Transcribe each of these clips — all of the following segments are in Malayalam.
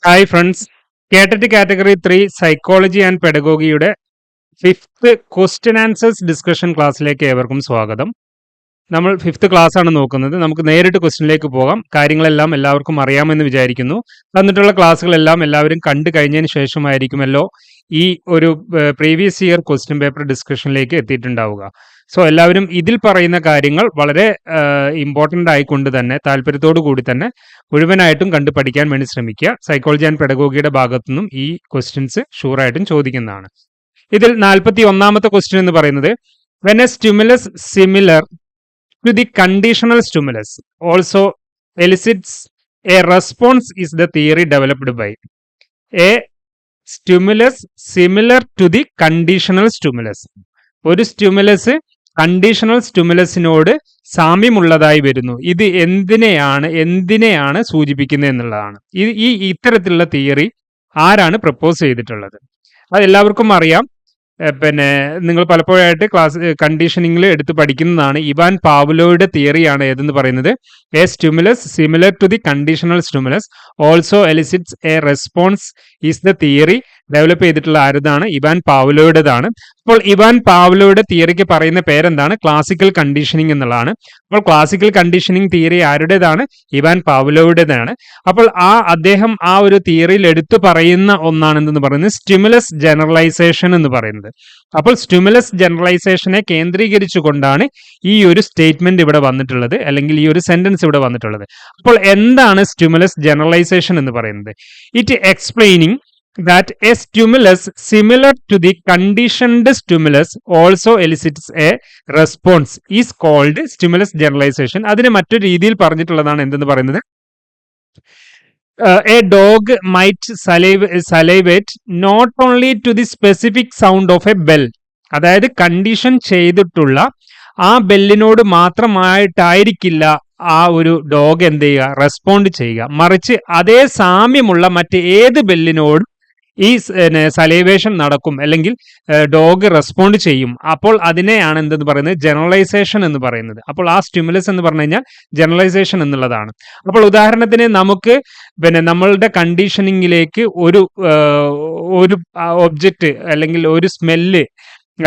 Hi friends, KTET category 3 psychology and പെഡഗോഗിയുടെ 5th ക്വസ്റ്റ്യൻ ആൻസേഴ്സ് ഡിസ്കഷൻ ക്ലാസ്സിലേക്ക് ഏവർക്കും സ്വാഗതം. നമ്മൾ 5th ക്ലാസ് ആണ് നോക്കുന്നത്. നമുക്ക് നേരിട്ട് ക്വസ്റ്റ്യനിലേക്ക് പോകാം. കാര്യങ്ങളെല്ലാം എല്ലാവർക്കും അറിയാമെന്ന് വിചാരിക്കുന്നു. തന്നിട്ടുള്ള ക്ലാസ്സുകളെല്ലാം എല്ലാവരും കണ്ടു കഴിഞ്ഞതിന് ശേഷമായിരിക്കുമല്ലോ ഈ ഒരു പ്രീവിയസ് ഇയർ ക്വസ്റ്റ്യൻ പേപ്പർ ഡിസ്കഷനിലേക്ക് എത്തിയിട്ടുണ്ടാവുക. സോ എല്ലാവരും ഇതിൽ പറയുന്ന കാര്യങ്ങൾ വളരെ ഇമ്പോർട്ടൻ്റ് ആയിക്കൊണ്ട് തന്നെ താല്പര്യത്തോടു കൂടി തന്നെ മുഴുവനായിട്ടും കണ്ടു പഠിക്കാൻ വേണ്ടി ശ്രമിക്കുക. സൈക്കോളജി ആൻഡ് പെഡഗോഗിയുടെ ഭാഗത്തു നിന്നും ഈ ക്വസ്റ്റ്യൻസ് ഷുവറായിട്ടും ചോദിക്കുന്നതാണ്. ഇതിൽ 41ാമത്തെ ക്വസ്റ്റ്യൻ എന്ന് പറയുന്നത് when a stimulus similar to the conditional stimulus also elicits a response is the theory developed by a stimulus similar to the conditional stimulus. ഒരു സ്റ്റിമുലസ് കണ്ടീഷണൽ സ്റ്റിമുലസിനോട് സാമ്യമുള്ളതായി വരുന്നു. ഇത് എന്തിനെയാണ് സൂചിപ്പിക്കുന്നത് എന്നുള്ളതാണ്. ഇത്തരത്തിലുള്ള തിയറി ആരാണ് പ്രപ്പോസ് ചെയ്തിട്ടുള്ളത്? അത് എല്ലാവർക്കും അറിയാം. നിങ്ങൾ പലപ്പോഴായിട്ട് കണ്ടീഷനിങ്ങിൽ എടുത്ത് പഠിക്കുന്നതാണ്. ഇവാൻ പാവ്ലോയുടെ തിയറിയാണ് ഏതെന്ന് പറയുന്നത് a stimulus similar to the conditional stimulus also elicits a response is the theory. Develop ചെയ്തിട്ടുള്ള ആരുതാണ്? ഇവാൻ പാവ്ലോയുടേതാണ്. അപ്പോൾ ഇവാൻ പാവ്ലോയുടെ തിയറിക്ക് പറയുന്ന പേരെന്താണ്? ക്ലാസിക്കൽ കണ്ടീഷനിങ് എന്നുള്ളതാണ്. അപ്പോൾ ക്ലാസിക്കൽ കണ്ടീഷനിങ് തിയറി ആരുടേതാണ്? ഇവാൻ പാവ്ലോയുടേതാണ്. അപ്പോൾ അദ്ദേഹം ആ ഒരു തിയറിയിൽ എടുത്തു പറയുന്ന ഒന്നാണെന്ന് പറയുന്നത് സ്റ്റിമുലസ് ജനറലൈസേഷൻ എന്ന് പറയുന്നത്. അപ്പോൾ സ്റ്റിമുലസ് ജനറലൈസേഷനെ കേന്ദ്രീകരിച്ചുകൊണ്ടാണ് ഈ ഒരു സ്റ്റേറ്റ്മെന്റ് ഇവിടെ വന്നിട്ടുള്ളത്, അല്ലെങ്കിൽ ഈ ഒരു സെന്റൻസ് ഇവിടെ വന്നിട്ടുള്ളത്. അപ്പോൾ എന്താണ് സ്റ്റിമുലസ് ജനറലൈസേഷൻ എന്ന് പറയുന്നത്? It explaining that a stimulus similar to the conditioned stimulus also elicits a response is called stimulus generalization. അതിനെ മറ്റൊരു രീതിയിൽ പറഞ്ഞിട്ടുള്ളതാണ് എന്തെന്ന് പറയുന്നത് a dog might salivate not only to the specific sound of a bell. അതായത് കണ്ടീഷൻ ചെയ്തിട്ടുള്ള ആ ബെല്ലിനോട് മാത്രമായിട്ടായിരിക്കില്ല ആ ഒരു ഡോഗ് എന്ത് ചെയ്യുക, റെസ്പോണ്ട് ചെയ്യുക. മറിച്ച് അതേ സാമ്യമുള്ള മറ്റേത് ബെല്ലിനോട് ഈ സലൈവേഷൻ നടക്കും, അല്ലെങ്കിൽ ഡോഗ് റെസ്പോണ്ട് ചെയ്യും. അപ്പോൾ അതിനെയാണ് എന്തെന്ന് പറയുന്നത്? ജനറലൈസേഷൻ എന്ന് പറയുന്നത്. അപ്പോൾ ആ സ്റ്റിമുലസ് എന്ന് പറഞ്ഞു കഴിഞ്ഞാൽ ജനറലൈസേഷൻ എന്നുള്ളതാണ്. അപ്പോൾ ഉദാഹരണത്തിന് നമുക്ക് നമ്മളുടെ കണ്ടീഷനിങ്ങിലേക്ക് ഒരു ഒബ്ജക്റ്റ് അല്ലെങ്കിൽ ഒരു സ്മെല്ല്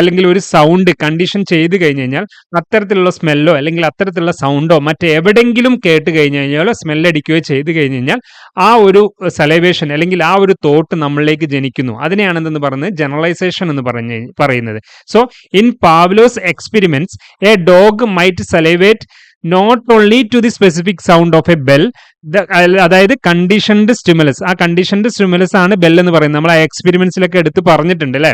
അല്ലെങ്കിൽ ഒരു സൗണ്ട് കണ്ടീഷൻ ചെയ്ത് കഴിഞ്ഞ് കഴിഞ്ഞാൽ അത്തരത്തിലുള്ള സ്മെല്ലോ അല്ലെങ്കിൽ അത്തരത്തിലുള്ള സൗണ്ടോ മറ്റെവിടെങ്കിലും കേട്ട് കഴിഞ്ഞ് കഴിഞ്ഞാൽ സ്മെല്ലടിക്കുകയോ ചെയ്ത് കഴിഞ്ഞ് കഴിഞ്ഞാൽ ആ ഒരു സലൈവേഷൻ അല്ലെങ്കിൽ ആ ഒരു തോട്ട് നമ്മളിലേക്ക് ജനിക്കുന്നു. അതിനെയാണ് എന്തെന്ന് പറയുന്നത്? ജനറലൈസേഷൻ എന്ന് പറയുന്നത്. So in Pavlov's experiments a dog might salivate not only to the specific sound of a bell. അതായത് കണ്ടീഷൻഡ് സ്റ്റിമുലസ്, ആ കണ്ടീഷൻഡ് സ്റ്റിമുലസ് ആണ് ബെൽ എന്ന് പറയുന്നത്. നമ്മൾ ആ എക്സ്പെരിമെന്റ്സിലൊക്കെ എടുത്ത് പറഞ്ഞിട്ടുണ്ട് അല്ലേ,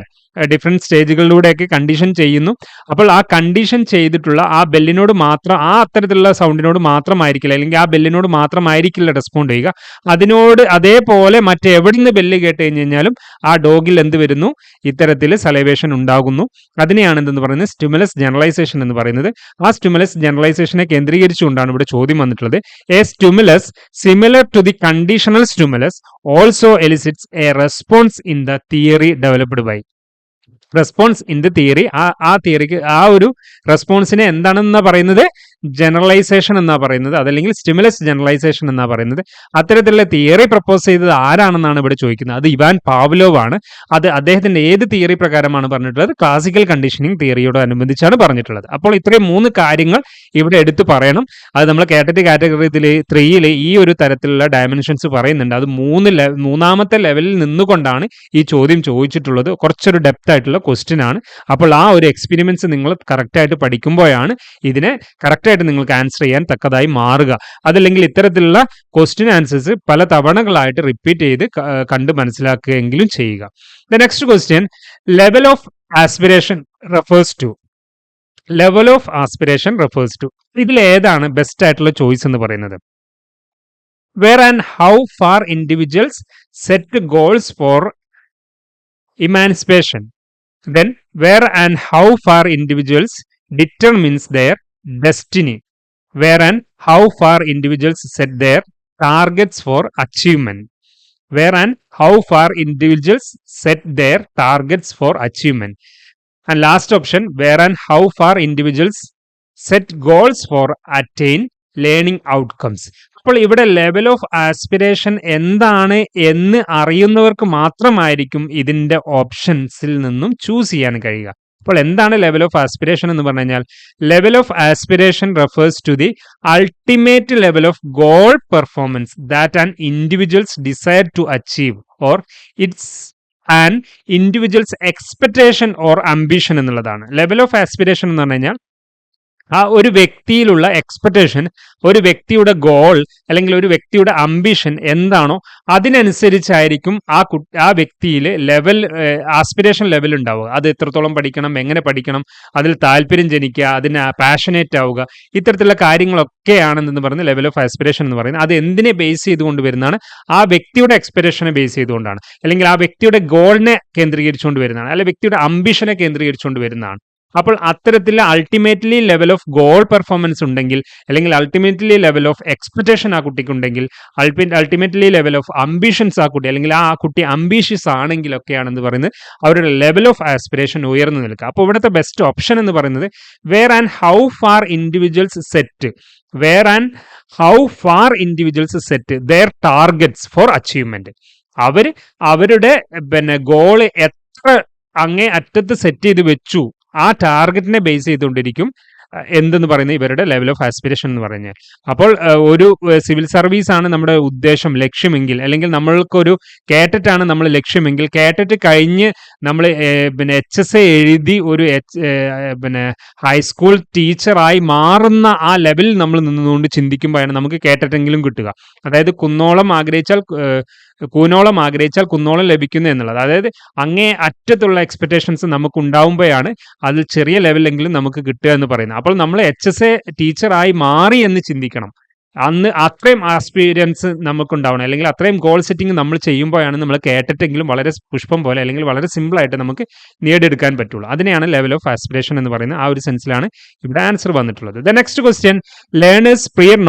ഡിഫറെന്റ് സ്റ്റേജുകളിലൂടെയൊക്കെ കണ്ടീഷൻ ചെയ്യുന്നു. അപ്പോൾ ആ കണ്ടീഷൻ ചെയ്തിട്ടുള്ള ആ ബെല്ലിനോട് മാത്രം, ആ അത്തരത്തിലുള്ള സൗണ്ടിനോട് മാത്രമായിരിക്കില്ല, അല്ലെങ്കിൽ ആ ബെല്ലിനോട് മാത്രമായിരിക്കില്ല റെസ്പോണ്ട് ചെയ്യുക. അതിനോട് അതേപോലെ മറ്റെവിടെ നിന്ന് ബെല്ല് കേട്ട് കഴിഞ്ഞ് കഴിഞ്ഞാലും ആ ഡോഗിൽ എന്ത് വരുന്നു? ഇത്തരത്തിൽ സലൈവേഷൻ ഉണ്ടാകുന്നു. അതിനെയാണ് എന്തെന്ന് പറയുന്നത്? സ്റ്റിമുലസ് ജനറലൈസേഷൻ എന്ന് പറയുന്നത്. ആ സ്റ്റിമുലസ് ജനറലൈസേഷനെ കേന്ദ്രീകരിച്ചുകൊണ്ടാണ് ഇവിടെ ചോദ്യം വന്നിട്ടുള്ളത്. A stimulus similar to the conditional stimulus also elicits a response in the theory developed by. Response in the theory, ആ തിയറിക്ക് ആ ഒരു റെസ്പോൺസിനെ എന്താണെന്നാ പറയുന്നത്? ജനറലൈസേഷൻ എന്നാ പറയുന്നത്, അതല്ലെങ്കിൽ സ്റ്റിമുലസ് ജനറലൈസേഷൻ എന്നാ പറയുന്നത്. അത്തരത്തിലുള്ള തിയറി പ്രപ്പോസ് ചെയ്തത് ആരാണെന്നാണ് ഇവിടെ ചോദിക്കുന്നത്. അത് ഇവാൻ പാവ്ലോവ് ആണ്. അത് അദ്ദേഹത്തിന്റെ ഏത് തിയറി പ്രകാരമാണ് പറഞ്ഞിട്ടുള്ളത്? ക്ലാസിക്കൽ കണ്ടീഷനിങ് തിയറിയോടനുബന്ധിച്ചാണ് പറഞ്ഞിട്ടുള്ളത്. അപ്പോൾ ഇത്രയും 3 കാര്യങ്ങൾ ഇവിടെ എടുത്തു പറയണം. അത് നമ്മൾ കേട്ടറ്റ് കാറ്റഗറി 3 ഈ ഒരു തരത്തിലുള്ള ഡയമെൻഷൻസ് പറയുന്നുണ്ട്. അത് 3ാമത്തെ ലെവലിൽ നിന്നുകൊണ്ടാണ് ഈ ചോദ്യം ചോദിച്ചിട്ടുള്ളത്. കുറച്ചൊരു ഡെപ്ത് ആയിട്ടുള്ള ക്വസ്റ്റ്യൻ ആണ്. അപ്പോൾ ആ ഒരു എക്സ്പെരിമെന്റ്സ് നിങ്ങൾ കറക്റ്റായിട്ട് പഠിക്കുമ്പോഴാണ് ഇതിനെ കറക്റ്റായിട്ട് നിങ്ങൾക്ക് ആൻസർ ചെയ്യാൻ തക്കതായി മാറുക. അതല്ലെങ്കിൽ ഇത്തരത്തിലുള്ള ക്വസ്റ്റ്യൻ ആൻസേഴ്സ് പല തവണകളായിട്ട് റിപ്പീറ്റ് ചെയ്ത് കണ്ട് മനസ്സിലാക്കുകയെങ്കിലും ചെയ്യുക. The next question, level of aspiration refers to. Level of aspiration refers to, ഇതിൽ ഏതാണ് ബെസ്റ്റ് ആയിട്ടുള്ള ചോയ്സ് എന്ന് പറയുന്നത്? Where and how far individuals set goals for emancipation. Then where and how far individuals determines their destiny. Where and how far individuals set their targets for achievement. Where and how far individuals set their targets for achievement. And last option, where and how far individuals set goals for attain learning outcomes. അപ്പോൾ ഇവിടെ ലെവൽ ഓഫ് ആസ്പിരേഷൻ എന്താണ് എന്ന് അറിയുന്നവർക്ക് മാത്രമായിരിക്കും ഇതിന്റെ ഓപ്ഷൻസിൽ നിന്നും ചൂസ് ചെയ്യാൻ കഴിയുക. അപ്പോൾ എന്താണ് ലെവൽ ഓഫ് ആസ്പിരേഷൻ എന്ന് പറഞ്ഞു കഴിഞ്ഞാൽ, level of aspiration refers to the ultimate level of goal performance that an individuals desire to achieve or it's an individuals expectation or ambition എന്നുള്ളതാണ്. ലെവൽ ഓഫ് ആസ്പിരേഷൻ എന്ന് പറഞ്ഞു കഴിഞ്ഞാൽ ആ ഒരു വ്യക്തിയിലുള്ള എക്സ്പെക്ടേഷൻ, ഒരു വ്യക്തിയുടെ ഗോൾ അല്ലെങ്കിൽ ഒരു വ്യക്തിയുടെ അംബിഷൻ എന്താണോ അതിനനുസരിച്ചായിരിക്കും ആ വ്യക്തിയിൽ ആസ്പിരേഷൻ ലെവൽ ഉണ്ടാവുക. അത് എത്രത്തോളം പഠിക്കണം, എങ്ങനെ പഠിക്കണം, അതിൽ താല്പര്യം ജനിക്കുക, അതിന് പാഷനേറ്റ് ആവുക, ഇത്തരത്തിലുള്ള കാര്യങ്ങളൊക്കെയാണെന്ന് പറഞ്ഞ് ലെവൽ ഓഫ് ആസ്പിരേഷൻ എന്ന് പറയുന്നത്. അത് എന്തിനെ ബേസ് ചെയ്തുകൊണ്ട് വരുന്നതാണ്? ആ വ്യക്തിയുടെ എക്സ്പെക്ടേഷനെ ബേസ് ചെയ്തുകൊണ്ടാണ്, അല്ലെങ്കിൽ ആ വ്യക്തിയുടെ ഗോളിനെ കേന്ദ്രീകരിച്ചുകൊണ്ട് വരുന്നതാണ്, അല്ലെങ്കിൽ വ്യക്തിയുടെ അംബിഷനെ കേന്ദ്രീകരിച്ചുകൊണ്ട് വരുന്നതാണ്. അപ്പോൾ അത്തരത്തിൽ ultimately level of goal performance ഉണ്ടെങ്കിൽ, അല്ലെങ്കിൽ അൾട്ടിമേറ്റ്ലി ലെവൽ ഓഫ് എക്സ്പെക്ടേഷൻ ആ കുട്ടിക്കുണ്ടെങ്കിൽ, അൾട്ടിമേറ്റ്ലി ലെവൽ ഓഫ് അംബിഷൻസ് ആ കുട്ടി, അല്ലെങ്കിൽ ആ കുട്ടി അംബീഷ്യസ് ആണെങ്കിലൊക്കെയാണെന്ന് പറയുന്നത് അവരുടെ ലെവൽ ഓഫ് ആസ്പിരേഷൻ ഉയർന്നു നിൽക്കുക. അപ്പോൾ ഇവിടുത്തെ ബെസ്റ്റ് ഓപ്ഷൻ എന്ന് പറയുന്നത് where and how far individuals set their targets for achievement. അവരുടെ ഗോള് എത്ര അങ്ങേ അറ്റത്ത് സെറ്റ് ചെയ്ത് വെച്ചു, ആ ടാർഗറ്റിനെ ബേസ് ചെയ്തുകൊണ്ടിരിക്കും എന്തെന്ന് പറയുന്നത് ഇവരുടെ ലെവൽ ഓഫ് ആസ്പിരേഷൻ എന്ന് പറഞ്ഞാൽ. അപ്പോൾ ഒരു സിവിൽ സർവീസ് ആണ് നമ്മുടെ ഉദ്ദേശം, ലക്ഷ്യമെങ്കിൽ, അല്ലെങ്കിൽ നമ്മൾക്കൊരു കേറ്ററ്റ് ആണ് നമ്മൾ ലക്ഷ്യമെങ്കിൽ, കേറ്ററ്റ് കഴിഞ്ഞ് നമ്മൾ HSA എഴുതി ഒരു ഹൈസ്കൂൾ ടീച്ചറായി മാറുന്ന ആ ലെവലിൽ നമ്മൾ നിന്നുകൊണ്ട് ചിന്തിക്കുമ്പോഴാണ് നമുക്ക് കേറ്ററ്റെങ്കിലും കിട്ടുക. അതായത് കൂനോളം ആഗ്രഹിച്ചാൽ കുന്നോളം ലഭിക്കുന്നു എന്നുള്ളത്. അതായത് അങ്ങേ അറ്റത്തുള്ള എക്സ്പെക്ടേഷൻസ് നമുക്ക് ഉണ്ടാവുമ്പോഴാണ് അതിൽ ചെറിയ ലെവലെങ്കിലും നമുക്ക് കിട്ടുക എന്ന് പറയുന്നത്. അപ്പോൾ നമ്മൾ HSA ടീച്ചറായി മാറി എന്ന് ചിന്തിക്കണം. അന്ന് അത്രയും ആസ്പീരിയൻസ് നമുക്കുണ്ടാവണം, അല്ലെങ്കിൽ അത്രയും ഗോൾ സെറ്റിംഗ് നമ്മൾ ചെയ്യുമ്പോഴാണ് നമ്മൾ കേട്ടിട്ടെങ്കിലും വളരെ പുഷ്പം പോലെ, അല്ലെങ്കിൽ വളരെ സിമ്പിളായിട്ട് നമുക്ക് നേടിയെടുക്കാൻ പറ്റുള്ളൂ. അതിനെയാണ് ലെവൽ ഓഫ് ആസ്പിരേഷൻ എന്ന് പറയുന്നത്. ആ ഒരു സെൻസിലാണ് ഇവിടെ ആൻസർ വന്നിട്ടുള്ളത്. The next question, learner's prior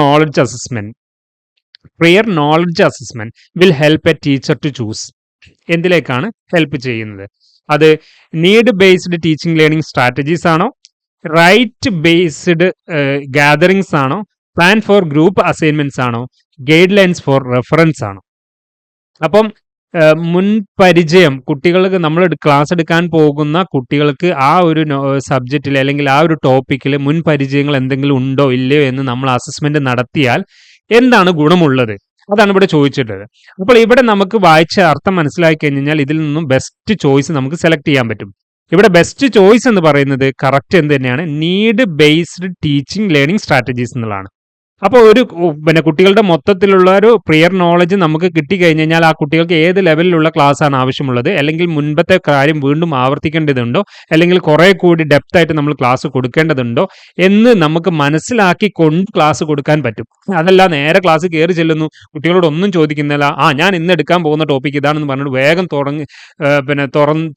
knowledge assessment will help a teacher to choose. എന്തിലേക്കാണ് ഹെൽപ്പ് ചെയ്യുന്നത്? അത് need based teaching learning strategies ആണോ, റൈറ്റ് ബേസ്ഡ് ഗാദറിങ്സ് ആണോ, പ്ലാൻ ഫോർ ഗ്രൂപ്പ് അസൈൻമെന്റ്സ് ആണോ, ഗൈഡ് ലൈൻസ് ഫോർ റെഫറൻസ് ആണോ? അപ്പം മുൻപരിചയം, കുട്ടികൾക്ക് നമ്മൾ ക്ലാസ് എടുക്കാൻ പോകുന്ന കുട്ടികൾക്ക് ആ ഒരു സബ്ജക്റ്റിൽ അല്ലെങ്കിൽ ആ ഒരു ടോപ്പിക്കിൽ മുൻപരിചയങ്ങൾ എന്തെങ്കിലും ഉണ്ടോ ഇല്ലയോ എന്ന് നമ്മൾ അസസ്മെന്റ് നടത്തിയാൽ എന്താണ് ഗുണമുള്ളത്? അതാണ് ഇവിടെ ചോദിച്ചിട്ടത്. അപ്പോൾ ഇവിടെ നമുക്ക് വായിച്ച അർത്ഥം മനസ്സിലാക്കി കഴിഞ്ഞാൽ ഇതിൽ നിന്നും ബെസ്റ്റ് ചോയ്സ് നമുക്ക് സെലക്ട് ചെയ്യാൻ പറ്റും. ഇവിടെ ബെസ്റ്റ് ചോയ്സ് എന്ന് പറയുന്നത് കറക്റ്റ് എന്ത് തന്നെയാണ്, need based teaching learning strategies എന്നുള്ളതാണ്. അപ്പോൾ ഒരു കുട്ടികളുടെ മൊത്തത്തിലുള്ള ഒരു പ്രിയർ നോളജ് നമുക്ക് കിട്ടിക്കഴിഞ്ഞ് കഴിഞ്ഞാൽ ആ കുട്ടികൾക്ക് ഏത് ലെവലിലുള്ള ക്ലാസ് ആണ് ആവശ്യമുള്ളത്, അല്ലെങ്കിൽ മുൻപത്തെ കാര്യം വീണ്ടും ആവർത്തിക്കേണ്ടതുണ്ടോ, അല്ലെങ്കിൽ കുറെ കൂടി ഡെപ്ത് ആയിട്ട് നമ്മൾ ക്ലാസ് കൊടുക്കേണ്ടതുണ്ടോ എന്ന് നമുക്ക് മനസ്സിലാക്കി കൊണ്ട് ക്ലാസ് കൊടുക്കാൻ പറ്റും. അതല്ല നേരെ ക്ലാസ് കയറി ചെല്ലുന്നു, കുട്ടികളോട് ഒന്നും ചോദിക്കുന്നില്ല, ഞാൻ ഇന്ന് എടുക്കാൻ പോകുന്ന ടോപ്പിക് ഇതാണെന്ന് പറഞ്ഞിട്ട് വേഗം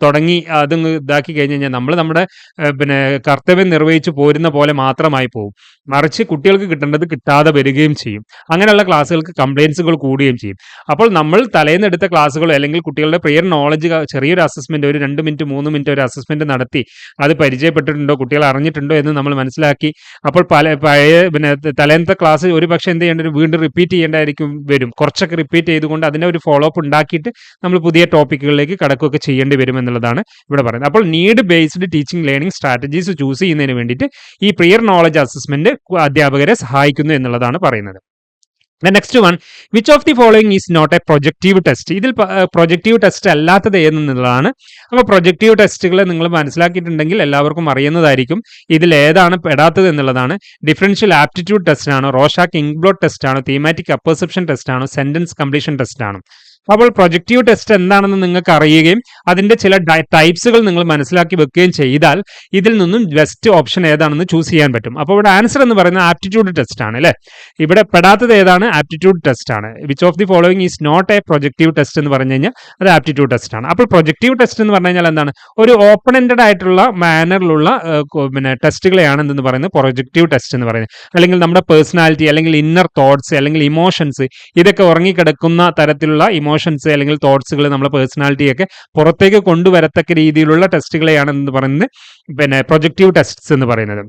തുടങ്ങി അതങ്ങ് ഇതാക്കി കഴിഞ്ഞ് കഴിഞ്ഞാൽ നമ്മൾ നമ്മുടെ കർത്തവ്യം നിർവഹിച്ചു പോരുന്ന പോലെ മാത്രമായി പോകും. മറിച്ച് കുട്ടികൾക്ക് കിട്ടേണ്ടത് കിട്ടാതെ വരികയും ചെയ്യും. അങ്ങനെയുള്ള ക്ലാസ്സുകൾക്ക് കംപ്ലയിൻസുകൾ കൂടുകയും ചെയ്യും. അപ്പോൾ നമ്മൾ തലേന്ന് എടുത്ത ക്ലാസ്സുകളോ അല്ലെങ്കിൽ കുട്ടികളുടെ പ്രിയർ നോളജ് ചെറിയൊരു അസസ്മെന്റ്, ഒരു 2 മിനിറ്റ് 3 മിനിറ്റ് ഒരു അസസ്മെന്റ് നടത്തി അത് പരിചയപ്പെട്ടിട്ടുണ്ടോ, കുട്ടികൾ അറിഞ്ഞിട്ടുണ്ടോ എന്ന് നമ്മൾ മനസ്സിലാക്കി. അപ്പോൾ പഴയ തലേന്നത്തെ ക്ലാസ് ഒരു പക്ഷേ എന്ത് ചെയ്യേണ്ട, വീണ്ടും റിപ്പീറ്റ് ചെയ്യേണ്ടതായിരിക്കും വരും. കുറച്ചൊക്കെ റിപ്പീറ്റ് ചെയ്തുകൊണ്ട് അതിനെ ഒരു ഫോളോ അപ്പ് ഉണ്ടാക്കിയിട്ട് നമ്മൾ പുതിയ ടോപ്പിക്കുകളിലേക്ക് കടക്കുകയൊക്കെ ചെയ്യേണ്ടി വരും എന്നുള്ളതാണ് ഇവിടെ പറയുന്നത്. അപ്പോൾ need based teaching learning strategies choose ചെയ്യുന്നതിന് വേണ്ടിയിട്ട് ഈ പ്രിയർ നോളജ് അസസ്മെന്റ് അധ്യാപകരെ സഹായിക്കുന്നു എന്നുള്ളതാണ് പറയുന്നത്. Next one, which of the following is not a projective test? ഇതിൽ പ്രൊജക്റ്റീവ് ടെസ്റ്റ് അല്ലാത്തത് ഏതെന്നുള്ളതാണ്. അപ്പോൾ പ്രൊജക്റ്റീവ് ടെസ്റ്റുകൾ നിങ്ങൾ മനസ്സിലാക്കിയിട്ടുണ്ടെങ്കിൽ എല്ലാവർക്കും അറിയുന്നതായിരിക്കും. ഇതിൽ ഏതാണ് പെടാത്തത് എന്നുള്ളതാണ്. ഡിഫറൻഷ്യൽ ആപ്റ്റിറ്റ്യൂഡ് ടെസ്റ്റ് ആണോ, റോഷാക്ക് ഇങ്ക്ബ്ലോട്ട് ടെസ്റ്റ് ആണോ, തീമാറ്റിക് അപ്പർസെപ്ഷൻ ടെസ്റ്റ് ആണോ, സെന്റൻസ് കംപ്ലീഷൻ ടെസ്റ്റ് ആണോ? അപ്പോൾ പ്രൊജക്റ്റീവ് ടെസ്റ്റ് എന്താണെന്ന് നിങ്ങൾക്ക് അറിയുകയും അതിന്റെ ചില ടൈപ്സുകൾ നിങ്ങൾ മനസ്സിലാക്കി വെക്കുകയും ചെയ്താൽ ഇതിൽ നിന്നും ബെസ്റ്റ് ഓപ്ഷൻ ഏതാണെന്ന് ചൂസ് ചെയ്യാൻ പറ്റും. അപ്പോൾ ഇവിടെ ആൻസർ എന്ന് പറയുന്നത് ആപ്റ്റിറ്റ്യൂഡ് ടെസ്റ്റ് ആണ് അല്ലേ. ഇവിടെ പെടാത്തത് ഏതാണ്? ആപ്റ്റിറ്റ്യൂഡ് ടെസ്റ്റ് ആണ്. Which of the following is not a projective test എന്ന് പറഞ്ഞു കഴിഞ്ഞാൽ അത് ആപ്റ്റിറ്റ്യൂഡ് ടെസ്റ്റ് ആണ്. അപ്പോൾ പ്രൊജക്റ്റീവ് ടെസ്റ്റ് എന്ന് പറഞ്ഞു കഴിഞ്ഞാൽ എന്താണ്? ഒരു ഓപ്പൺ എൻഡഡ് ആയിട്ടുള്ള മാനറിലുള്ള ടെസ്റ്റുകളെയാണ് എന്തെന്ന് പറയുന്നത് പ്രൊജക്റ്റീവ് ടെസ്റ്റ് എന്ന് പറയുന്നത്. അല്ലെങ്കിൽ നമ്മുടെ പേഴ്സണാലിറ്റി, അല്ലെങ്കിൽ ഇന്നർ തോട്ട്സ്, അല്ലെങ്കിൽ ഇമോഷൻസ്, ഇതൊക്കെ ഉറങ്ങിക്കിടക്കുന്ന തരത്തിലുള്ള ഇമോഷൻസ് അല്ലെങ്കിൽ തോട്ട്സുകൾ, നമ്മുടെ പേഴ്സണാലിറ്റിയൊക്കെ പുറത്തേക്ക് കൊണ്ടുവരത്തക്ക രീതിയിലുള്ള ടെസ്റ്റുകളെയാണ് എന്ന് പറയുന്നത് പ്രൊജക്റ്റീവ് ടെസ്റ്റ്സ് എന്ന് പറയുന്നത്.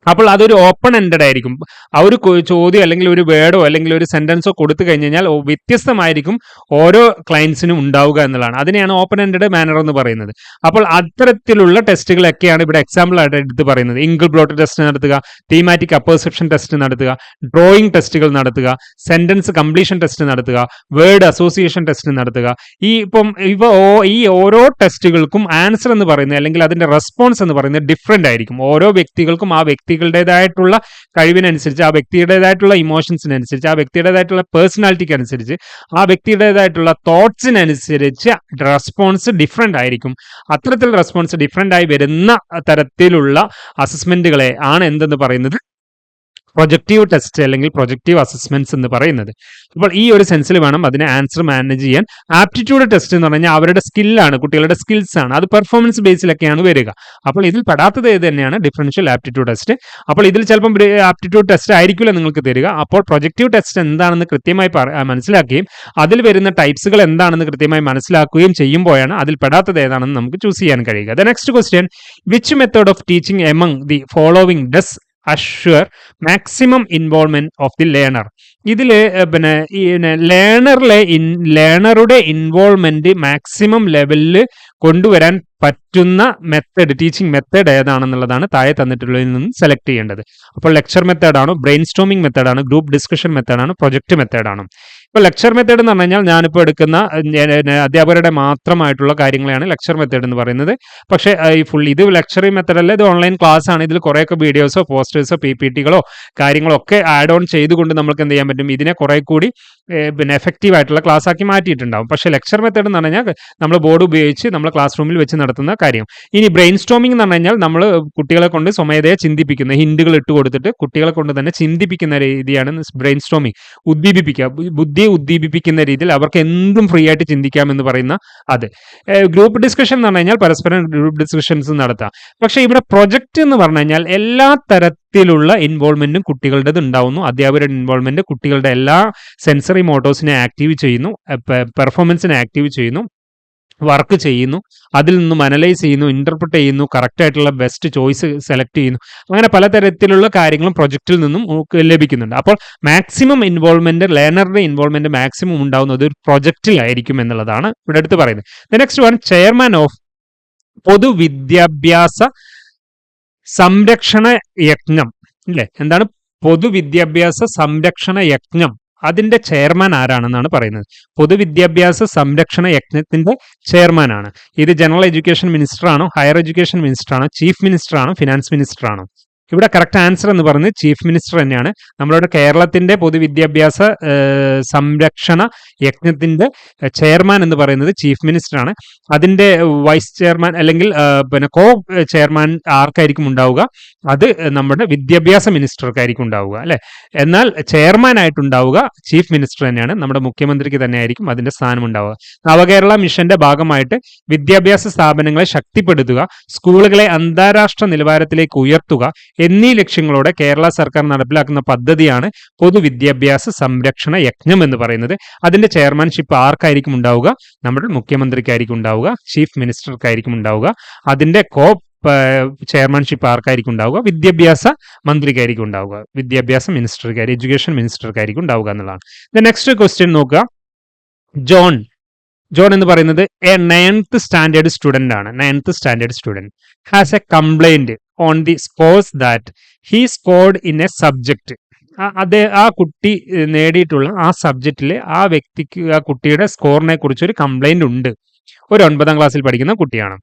അപ്പോൾ അതൊരു ഓപ്പൺ എൻഡഡ് ആയിരിക്കും. ആ ഒരു ചോദ്യം അല്ലെങ്കിൽ ഒരു വേർഡോ അല്ലെങ്കിൽ ഒരു സെന്റൻസോ കൊടുത്തു കഴിഞ്ഞ് കഴിഞ്ഞാൽ വ്യത്യസ്തമായിരിക്കും ഓരോ ക്ലയൻസിനും ഉണ്ടാവുക എന്നുള്ളതാണ്. അതിനെയാണ് ഓപ്പൺ എൻഡഡ് മാനർ എന്ന് പറയുന്നത്. അപ്പോൾ അത്തരത്തിലുള്ള ടെസ്റ്റുകളൊക്കെയാണ് ഇവിടെ എക്സാമ്പിൾ ആയിട്ട് എടുത്ത് പറയുന്നത്. ഇംഗിൾ ബ്ലോട്ട് ടെസ്റ്റ് നടത്തുക, തീമാറ്റിക് അപ്പർസെപ്ഷൻ ടെസ്റ്റ് നടത്തുക, ഡ്രോയിങ് ടെസ്റ്റുകൾ നടത്തുക, സെന്റൻസ് കംപ്ലീഷൻ ടെസ്റ്റ് നടത്തുക, വേർഡ് അസോസിയേഷൻ ടെസ്റ്റ് നടത്തുക. ഈ ഓരോ ടെസ്റ്റുകൾക്കും ആൻസർ എന്ന് പറയുന്നത് അല്ലെങ്കിൽ അതിന്റെ റെസ്പോൺസ് എന്ന് പറയുന്നത് ഡിഫറെന്റ് ആയിരിക്കും. ഓരോ വ്യക്തികൾക്കും ആ വ്യക്തികളുടേതായിട്ടുള്ള കഴിവിനനുസരിച്ച്, ആ വ്യക്തിയുടേതായിട്ടുള്ള ഇമോഷൻസിനനുസരിച്ച്, ആ വ്യക്തിയുടേതായിട്ടുള്ള പേഴ്സണാലിറ്റിക്ക് അനുസരിച്ച്, ആ വ്യക്തിയുടേതായിട്ടുള്ള തോട്ട്സിനനുസരിച്ച് റെസ്പോൺസ് ഡിഫറെന്റ് ആയിരിക്കും. അത്തരത്തിൽ റെസ്പോൺസ് ഡിഫറെന്റ് ആയി വരുന്ന തരത്തിലുള്ള അസസ്മെന്റുകളെ ആണ് എന്തെന്ന് പറയുന്നത് പ്രൊജക്റ്റീവ് ടെസ്റ്റ് അല്ലെങ്കിൽ പ്രൊജക്റ്റീവ് അസസ്മെന്റ്സ് എന്ന് പറയുന്നത്. അപ്പോൾ ഈ ഒരു സെൻസിൽ വേണം അതിനെ ആൻസർ മാനേജ് ചെയ്യാൻ. ആപ്റ്റിറ്റ്യൂഡ് ടെസ്റ്റ് എന്ന് പറഞ്ഞാൽ അവരുടെ സ്കില്ലാണ്, കുട്ടികളുടെ സ്കിൽസ് ആണ്, അത് പെർഫോമൻസ് ബേസിലൊക്കെയാണ് വരിക. അപ്പോൾ ഇതിൽ പെടാത്തത് ഏത് തന്നെയാണ് ഡിഫറൻഷ്യൽ ആപ്റ്റിറ്റ്യൂഡ് ടെസ്റ്റ്. അപ്പോൾ ഇതിൽ ചിലപ്പം ആപ്റ്റിറ്റ്യൂഡ് ടെസ്റ്റ് ആയിരിക്കില്ല നിങ്ങൾക്ക് തരിക. അപ്പോൾ പ്രൊജക്റ്റീവ് ടെസ്റ്റ് എന്താണെന്ന് കൃത്യമായി മനസ്സിലാക്കുകയും അതിൽ വരുന്ന ടൈപ്സുകൾ എന്താണെന്ന് കൃത്യമായി മനസ്സിലാക്കുകയും ചെയ്യുമ്പോഴാണ് അതിൽ പെടാത്തത് ഏതാണെന്ന് നമുക്ക് ചൂസ് ചെയ്യാൻ കഴിയുക. The next question, which method of teaching among the following does assure maximum involvement of the learner? ഇതിൽ പിന്നെ ഈ ലേണറുടെ ഇൻവോൾവ്മെന്റ് മാക്സിമം ലെവലിൽ കൊണ്ടുവരാൻ പറ്റുന്ന മെത്തേഡ്, ടീച്ചിങ് മെത്തേഡ് ഏതാണെന്നുള്ളതാണ് താഴെ തന്നിട്ടുള്ളതിൽ നിന്ന് സെലക്ട് ചെയ്യേണ്ടത്. അപ്പോൾ ലെക്ചർ മെത്തേഡാണോ, ബ്രെയിൻ സ്റ്റോമിംഗ് മെത്തേഡാണ്, ഗ്രൂപ്പ് ഡിസ്കഷൻ മെത്തേഡാണ്, പ്രൊജക്ട് മെത്തേഡാണ്? ഇപ്പോൾ ലെക്ചർ മെത്തേഡ് എന്ന് പറഞ്ഞു കഴിഞ്ഞാൽ ഞാനിപ്പോൾ എടുക്കുന്ന അധ്യാപകരുടെ മാത്രമായിട്ടുള്ള കാര്യങ്ങളെയാണ് ലെക്ചർ മെത്തേഡ് എന്ന് പറയുന്നത്. പക്ഷേ ഈ ഇത് ലെക്ചറിങ് മെത്തേഡ് അല്ല, ഇത് ഓൺലൈൻ ക്ലാസ് ആണ്. ഇതിൽ കുറേയൊക്കെ വീഡിയോസോ പോസ്റ്റേഴ്സോ PPTകളോ കാര്യങ്ങളോ ഒക്കെ ആഡ് ഓൺ ചെയ്തുകൊണ്ട് നമുക്ക് എന്ത് ചെയ്യാൻ പറ്റും, ഇതിനെ കുറെ കൂടി പിന്നെ എഫക്റ്റീവ് ആയിട്ടുള്ള ക്ലാസ് ആക്കി മാറ്റിയിട്ടുണ്ടാവും. പക്ഷേ ലെക്ചർ മെത്തേഡ് എന്ന് പറഞ്ഞാൽ നമ്മൾ ബോർഡ് ഉപയോഗിച്ച് നമ്മൾ ക്ലാസ് റൂമിൽ വെച്ച് നടത്തുന്ന കാര്യം. ഇനി ബ്രെയിൻ സ്റ്റോമിംഗ് എന്ന് പറഞ്ഞു കഴിഞ്ഞാൽ നമ്മൾ കുട്ടികളെ കൊണ്ട് സ്വമേധയെ ചിന്തിപ്പിക്കുന്ന, ഹിന്റുകൾ ഇട്ട് കൊടുത്തിട്ട് കുട്ടികളെ കൊണ്ട് തന്നെ ചിന്തിപ്പിക്കുന്ന രീതിയാണ് ബ്രെയിൻ സ്റ്റോമിംഗ്. ബുദ്ധിയെ ഉദ്ദീപിപ്പിക്കുന്ന രീതിയിൽ അവർക്ക് എന്തും ഫ്രീ ആയിട്ട് ചിന്തിക്കാമെന്ന് പറയുന്ന അത്. ഗ്രൂപ്പ് ഡിസ്കഷൻ എന്ന് പറഞ്ഞു കഴിഞ്ഞാൽ പരസ്പരം ഗ്രൂപ്പ് ഡിസ്കഷൻസ് നടത്താം. പക്ഷേ ഇവിടെ പ്രൊജക്റ്റ് എന്ന് പറഞ്ഞു കഴിഞ്ഞാൽ എല്ലാ തരത്തിലുള്ള ഇൻവോൾവ്മെന്റും കുട്ടികളുടേത് ഉണ്ടാവുന്നു. അധ്യാപകരുടെ ഇൻവോൾവ്മെന്റ് കുട്ടികളുടെ എല്ലാ സെൻസറി മോട്ടോഴ്സിനെ ആക്റ്റീവ് ചെയ്യുന്നു, പെർഫോമൻസിനെ ആക്റ്റീവ് ചെയ്യുന്നു, വർക്ക് ചെയ്യുന്നു, അതിൽ നിന്നും അനലൈസ് ചെയ്യുന്നു, ഇന്റർപ്രിറ്റ് ചെയ്യുന്നു, കറക്റ്റ് ആയിട്ടുള്ള ബെസ്റ്റ് ചോയ്സ് സെലക്ട് ചെയ്യുന്നു. അങ്ങനെ പലതരത്തിലുള്ള കാര്യങ്ങളും പ്രൊജക്റ്റിൽ നിന്നും ലഭിക്കുന്നുണ്ട്. അപ്പോൾ മാക്സിമം ഇൻവോൾവ്മെന്റ്, ലേണറുടെ ഇൻവോൾവ്മെന്റ് മാക്സിമം ഉണ്ടാവുന്നത് ഒരു പ്രൊജക്റ്റിലായിരിക്കും എന്നുള്ളതാണ് ഇവിടെ എടുത്ത് പറയുന്നത്. നെക്സ്റ്റ് വൺ, ചെയർമാൻ ഓഫ് പൊതുവിദ്യാഭ്യാസ സംരക്ഷണ യജ്ഞം. അല്ലേ, എന്താണ് പൊതുവിദ്യാഭ്യാസ സംരക്ഷണ യജ്ഞം? അതിന്റെ ചെയർമാൻ ആരാണെന്നാണ് പറയുന്നത്. പൊതുവിദ്യാഭ്യാസ സംരക്ഷണ യജ്ഞത്തിന്റെ ചെയർമാൻ ആണ്. ഇത് ജനറൽ എഡ്യൂക്കേഷൻ മിനിസ്റ്റർ ആണോ, ഹയർ എഡ്യൂക്കേഷൻ മിനിസ്റ്റർ ആണോ, ചീഫ് മിനിസ്റ്റർ ആണോ, ഫിനാൻസ് മിനിസ്റ്റർ ആണോ? ഇവിടെ കറക്റ്റ് ആൻസർ എന്ന് പറയുന്നത് ചീഫ് മിനിസ്റ്റർ തന്നെയാണ്. നമ്മളുടെ കേരളത്തിന്റെ പൊതുവിദ്യാഭ്യാസ സംരക്ഷണ യജ്ഞത്തിന്റെ ചെയർമാൻ എന്ന് പറയുന്നത് ചീഫ് മിനിസ്റ്റർ ആണ്. അതിന്റെ വൈസ് ചെയർമാൻ അല്ലെങ്കിൽ പിന്നെ കോ ചെയർമാൻ ആർക്കായിരിക്കും ഉണ്ടാവുക? അത് നമ്മുടെ വിദ്യാഭ്യാസ മിനിസ്റ്റർക്കായിരിക്കും ഉണ്ടാവുക, അല്ലെ? എന്നാൽ ചെയർമാൻ ആയിട്ടുണ്ടാവുക ചീഫ് മിനിസ്റ്റർ തന്നെയാണ്. നമ്മുടെ മുഖ്യമന്ത്രിക്ക് തന്നെ ആയിരിക്കും അതിന്റെ സ്ഥാനം ഉണ്ടാവുക. നവകേരള മിഷന്റെ ഭാഗമായിട്ട് വിദ്യാഭ്യാസ സ്ഥാപനങ്ങളെ ശക്തിപ്പെടുത്തുക, സ്കൂളുകളെ അന്താരാഷ്ട്ര നിലവാരത്തിലേക്ക് ഉയർത്തുക എന്നീ ലക്ഷ്യങ്ങളോടെ കേരള സർക്കാർ നടപ്പിലാക്കുന്ന പദ്ധതിയാണ് പൊതുവിദ്യാഭ്യാസ സംരക്ഷണ യജ്ഞം എന്ന് പറയുന്നത്. അതിന്റെ ചെയർമാൻഷിപ്പ് ആർക്കായിരിക്കും ഉണ്ടാവുക? നമ്മുടെ മുഖ്യമന്ത്രിക്കായിരിക്കും ഉണ്ടാവുക, ചീഫ് മിനിസ്റ്റർക്കായിരിക്കും ഉണ്ടാവുക. അതിന്റെ ചെയർമാൻഷിപ്പ് ആർക്കായിരിക്കും ഉണ്ടാവുക? വിദ്യാഭ്യാസ മന്ത്രിക്കായിരിക്കും ഉണ്ടാവുക, വിദ്യാഭ്യാസ മിനിസ്റ്റർക്കായിരിക്കും, എഡ്യൂക്കേഷൻ മിനിസ്റ്റർക്കായിരിക്കും ഉണ്ടാവുക എന്നുള്ളതാണ്. നെക്സ്റ്റ് ക്വസ്റ്റ്യൻ നോക്കുക. ജോൺ എന്ന് പറയുന്നത് എ 9th സ്റ്റാൻഡേർഡ് സ്റ്റുഡന്റ് ആണ്. 9th standard student has A complaint on the scores that he scored in A subject. ആ കുട്ടി നേടിയിട്ടുള്ള ആ സബ്ജക്റ്റിൽ ആ വ്യക്തിക്ക്, ആ കുട്ടിയുടെ സ്കോറിനെ കുറിച്ച് ഒരു കംപ്ലൈന്റ് ഉണ്ട്. ഒരു 9th ക്ലാസ്സിൽ പഠിക്കുന്ന കുട്ടിയാണ്.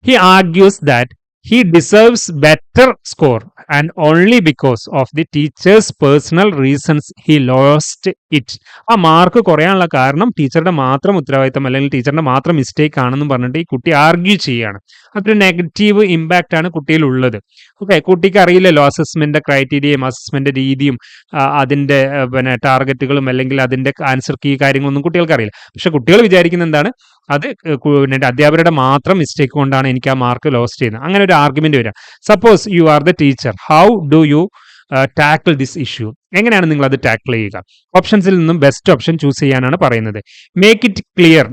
He argues that he deserves better score and only because of the teacher's personal reasons he lost it. ആ മാർക്ക് കുറയാനുള്ള കാരണം ടീച്ചറുടെ മാത്രം ഉത്തരവാദിത്തം അല്ലെങ്കിൽ ടീച്ചറിന്റെ മാത്രം മിസ്റ്റേക്ക് ആണെന്ന് പറഞ്ഞിട്ട് ഈ കുട്ടി ആർഗ്യൂ ചെയ്യാണ്. അതൊരു നെഗറ്റീവ് ഇമ്പാക്റ്റ് ആണ് കുട്ടിയിൽ ഉള്ളത്. ഓക്കെ, കുട്ടിക്ക് അറിയില്ലല്ലോ അസസ്മെന്റ് ക്രൈറ്റീരിയയും അസസ്മെന്റ് രീതിയും അതിന്റെ പിന്നെ ടാർഗറ്റുകളും അല്ലെങ്കിൽ അതിന്റെ ആൻസർ കീ കാര്യങ്ങളൊന്നും കുട്ടികൾക്ക് അറിയില്ല. പക്ഷെ കുട്ടികൾ വിചാരിക്കുന്ന എന്താണ്, അത് അധ്യാപകരുടെ മാത്രം മിസ്റ്റേക്ക് കൊണ്ടാണ് എനിക്ക് ആ മാർക്ക് ലോസ്റ്റ് ചെയ്യുന്നത്. അങ്ങനെ ഒരു ആർഗ്യുമെന്റ് വരാം. Suppose you are the teacher, how do you tackle this issue? എങ്ങനെയാണ് നിങ്ങൾ അത് ടാക്കിൾ ചെയ്യുക? ഓപ്ഷൻസിൽ നിന്നും ബെസ്റ്റ് ഓപ്ഷൻ ചൂസ് ചെയ്യാനാണ് പറയുന്നത്. Make it clear